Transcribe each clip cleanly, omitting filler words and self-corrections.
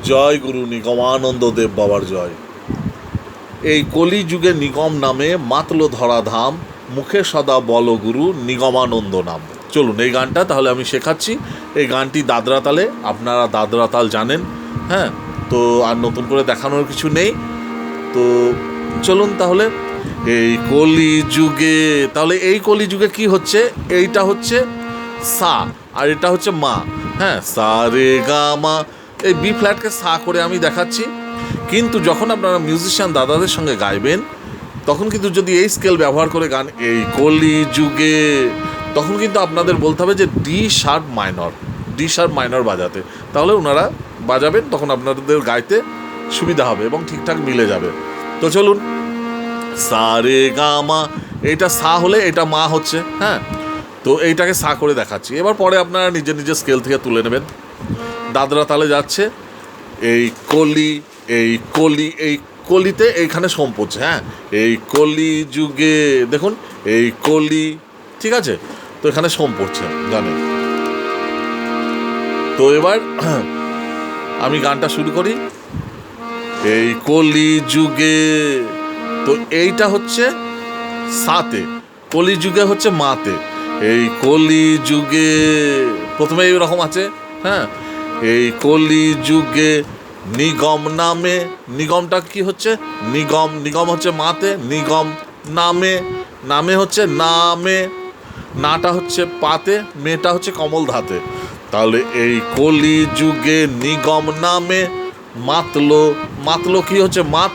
জয় গুরু নিগমানন্দ দেব বাবার জয়। এই কলিযুগে নিগম নামে মাতল ধরা ধাম, মুখে সদা বল গুরু নিগমানন্দ নাম। চলুন এই গানটা তাহলে আমি শেখাচ্ছি। এই গানটি দাদরা তালে, আপনারা দাদরা তাল জানেন, হ্যাঁ, তো আর নতুন করে দেখানোর কিছু নেই। তো চলুন তাহলে। এই কলিযুগে, তাহলে এই কলিযুগে কি হচ্ছে, এইটা হচ্ছে সা আর এটা হচ্ছে মা, হ্যাঁ, সা রে গা মা। এই বি ফ্ল্যাটকে সা করে আমি দেখাচ্ছি, কিন্তু যখন আপনারা মিউজিশিয়ান দাদাদের সঙ্গে গাইবেন তখন কিন্তু যদি এই স্কেল ব্যবহার করে গান এই কলিযুগে, তখন কিন্তু আপনাদের বলতে হবে যে ডি শার্প মাইনর বাজাতে, তাহলে ওনারা বাজাবেন, তখন আপনাদের গাইতে সুবিধা হবে এবং ঠিকঠাক মিলে যাবে। তো চলুন, সা রে গা মা, এইটা সা হলে এটা মা হচ্ছে, হ্যাঁ, তো এইটাকে সা করে দেখাচ্ছি। এবার পরে আপনারা নিজের নিজের স্কেল থেকে তুলে নেবেন। দাদরা তালে যাচ্ছে এই কলি, এই কলি, এই কলিতে এইখানে সোম পড়ছে, হ্যাঁ, এই কলি যুগে দেখুন এই কলি, ঠিক আছে, তো এখানে সোম পড়ছে গানে। তো এবার আমি গানটা শুরু করি। এই কলি যুগে, তো এইটা হচ্ছে সাতে, কলি যুগে হচ্ছে মাতে। এই কলি যুগে প্রথমে এইরকম আছে, হ্যাঁ, এই কলি যুগে নিগম নামে, নিগমটা কি হচ্ছে নিগম, নিগম হচ্ছে মাতে, নিগম নামে, নামে হচ্ছে নামে, নাটা হচ্ছে পাতে, মেটা হচ্ছে কমল ধাতে। তাহলে এই কলি যুগে নিগম নামে মাতলো, মাতলো কি হচ্ছে মাত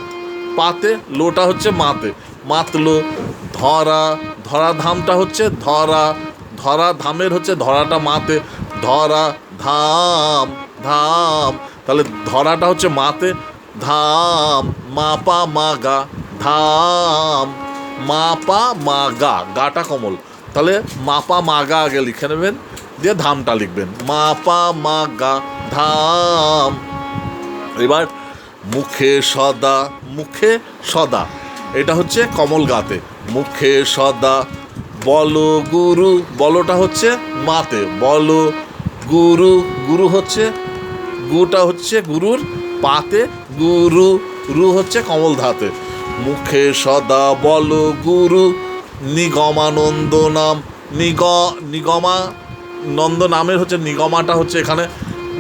পাতে, লোটা হচ্ছে মাতে, মাতলো ধরা, ধরা ধামটা হচ্ছে ধরা, ধরা ধামের হচ্ছে ধরাটা মাতে, ধরা ধাম ধাম, তাহলে ধরাটা হচ্ছে মাতে, ধাম মাপা মাগা, ধাম মাপা মাগা, গাটা কমল, তাহলে মাপা মাগা আগে লিখে নেবেন, দিয়ে ধামটা লিখবেন, মাপা মাগা ধাম। এবার মুখে সদা, মুখে সদা, এটা হচ্ছে কমল গাতে, মুখে সদা বল গুরু, বলটা হচ্ছে মাতে, বল গুরু, গুরু হচ্ছে গুটা হচ্ছে গুরুর পাতে, গুরু, রু হচ্ছে কমল ধাতে, মুখে সদা বল গুরু নিগমানন্দ নাম, নিগমানন্দ নামের হচ্ছে নিগমাটা হচ্ছে এখানে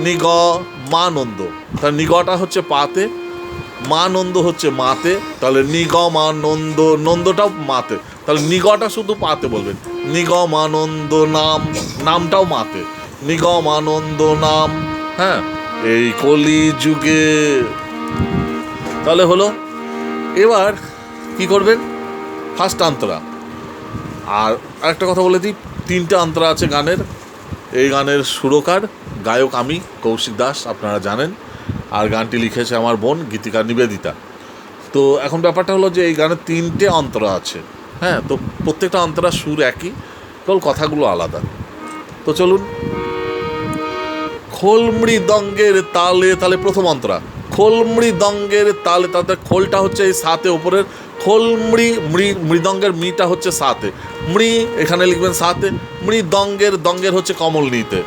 নিগমানন্দ, তাহলে নিগটা হচ্ছে পাতে, মানন্দ হচ্ছে মাতে, তাহলে নিগমানন্দ, নন্দটাও মাতে, তাহলে নিগটা শুধু পাতে বলবেন, নিগমানন্দ নাম, নামটাও মাতে, নিগমানন্দ নাম, হ্যাঁ, এই কলি যুগে। তাহলে হলো। এবার কি করবেন, ফার্স্ট আন্তরা। আর আরেকটা কথা বলে দিই, 3টে আন্তরা আছে গানের। এই গানের সুরকার গায়ক আমি কৌশিক দাস, আপনারা জানেন, আর গানটি লিখেছে আমার বোন গীতিকা নিবেদিতা। তো এখন ব্যাপারটা হলো যে এই গানের 3টে অন্তরা আছে, হ্যাঁ, তো প্রত্যেকটা অন্তরা সুর একই, কেবল কথাগুলো আলাদা। তো চলুন। খোল মৃদঙ্গের তালে, তাহলে প্রথম অন্তরা খোল মৃদঙ্গের তালে, তাতে খোলটা হচ্ছে এই সাতে ওপরের, খোল মৃদঙ্গের মিটা হচ্ছে সাতে, মৃ এখানে লিখবেন সাতে, মৃদঙ্গের, দঙ্গের হচ্ছে কমল নিতে,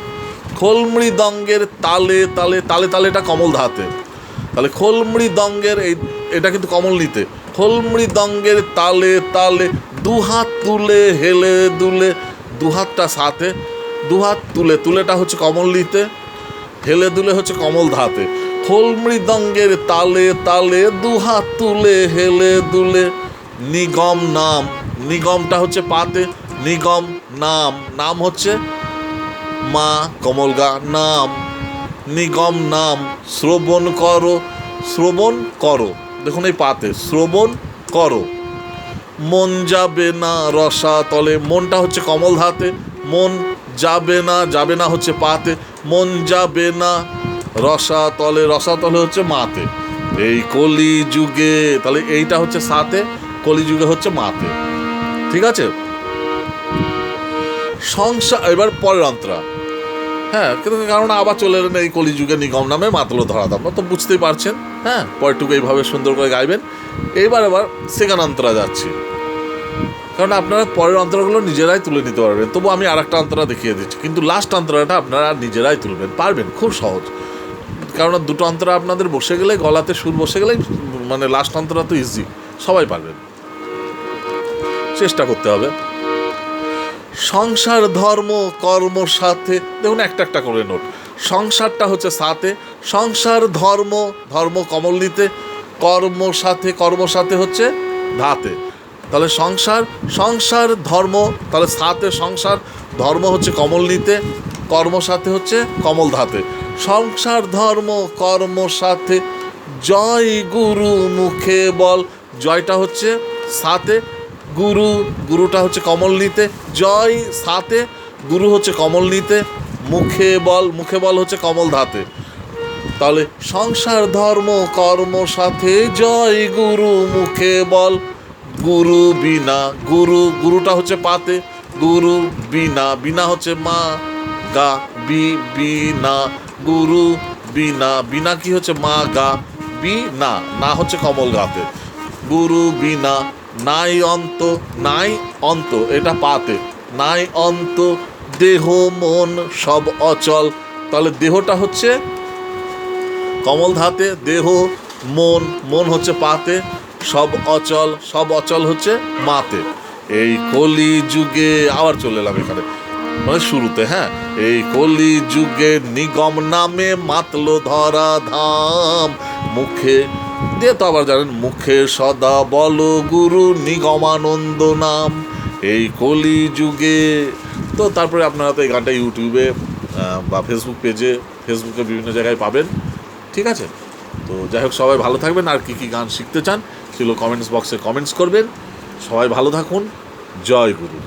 খোল মৃদঙ্গের তালে, তালে তালে তালেটা কমল ধাতে, তাহলে খোল মৃদঙ্গের এই, এটা কিন্তু কমল নিতে, খোল মৃদঙ্গের তালে তালে দুহাত তুলে হেলে দুলে, দুহাতটা সাতে, দুহাত তুলে, তুলেটা হচ্ছে কমল নিতে, হেলে দুলে হচ্ছে কমল ধাতে, খোল মৃদঙ্গের তালে তালে দুহাত তুলে হেলে দুলে, নিগম নাম, নিগমটা হচ্ছে পাতে, নিগম নাম, নাম হচ্ছে মা কমলগা নাম, নিগম নাম শ্রবণ করো, শ্রবণ করো, দেখুন এই পাতে শ্রবণ করো, মন যাবে না রসা তলে, মনটা হচ্ছে কমল ধাতে, মন যাবে না, যাবে না হচ্ছে পাতে, মন যাবে না রসা তলে, রসা তলে হচ্ছে মাতে, এই কলি যুগে, তাহলে এইটা হচ্ছে সাতে, কলি যুগে হচ্ছে মাতে, ঠিক আছে। সংসার, এবার পরের অন্তরা, হ্যাঁ, কিন্তু কারণ আবার চলে এলেন এই কলিযুগে নিগম নামে মাতলো ধরা দাম, তো বুঝতেই পারছেন, হ্যাঁ, পরেরটুকু এইভাবে সুন্দর করে গাইবেন। এবার সেকেন্ড অন্তরা যাচ্ছি, কারণ আপনারা পরের অন্তরাগুলো নিজেরাই তুলে নিতে পারবেন, তবু আমি আর একটা অন্তরা দেখিয়ে দিচ্ছি, কিন্তু লাস্ট অন্তরাটা আপনারা নিজেরাই তুলবেন, পারবেন, খুব সহজ, কেননা দুটো অন্তরা আপনাদের বসে গেলে, গলাতে সুর বসে গেলেই মানে লাস্ট অন্তরা তো ইজি, সবাই পারবেন, চেষ্টা করতে হবে। সংসার ধর্ম কর্ম সাথে, দেখুন একটা একটা করে নোট। সংসারটা হচ্ছে সাথে, সংসার ধর্ম, ধর্ম কমল নিতে, কর্ম সাথে, কর্ম সাথে হচ্ছে ধাতে। তাহলে সংসার, সংসার ধর্ম, তাহলে সাথে সংসার, ধর্ম হচ্ছে কমল নিতে, কর্ম সাথে হচ্ছে কমল ধাতে। সংসার ধর্ম কর্ম সাথে, জয় গুরু মুখে বল, জয়টা হচ্ছে সাথে, গুরু, গুরুটা হচ্ছে কমল নিতে, জয় সাথে, গুরু হচ্ছে কমল নিতে, মুখে বল, মুখে বল হচ্ছে কমল ধাতে। তাহলে সংসার ধর্ম কর্ম সাথে, জয় গুরু মুখে বল, গুরু বিনা, গুরু, গুরুটা হচ্ছে পাতে, গুরু বিনা, বিনা হচ্ছে মা গা, বিনা, গুরু বিনা, বিনা কি হচ্ছে মা গা, বিনা, না হচ্ছে কমল গাতে, গুরু বিনা, নাই অন্ত, নাই অন্ত এটা পাতে, নাই অন্ত, দেহ মন সব অচল, তাহলে দেহটা হচ্ছে কমল ধাতে, দেহ মন, মন হচ্ছে পাতে, সব অচল, সব অচল হচ্ছে মাতে। এই কলি যুগে, আবার চলে এলাম এখানে মানে শুরুতে, হ্যাঁ, এই কলি যুগে নিগম নামে মাতল ধরা ধাম, মুখে দিয়ে তো আবার জানেন, মুখে সদা বল গুরু নিগমানন্দ নাম, এই কলি যুগে। তো তারপরে আপনারা তো এই গানটা ইউটিউবে বা ফেসবুক পেজে, ফেসবুকে বিভিন্ন জায়গায় পাবেন, ঠিক আছে। তো যাই হোক, সবাই ভালো থাকবেন, আর কী কী গান শিখতে চান সেগুলো কমেন্টস বক্সে কমেন্টস করবেন। সবাই ভালো থাকুন, জয় গুরু।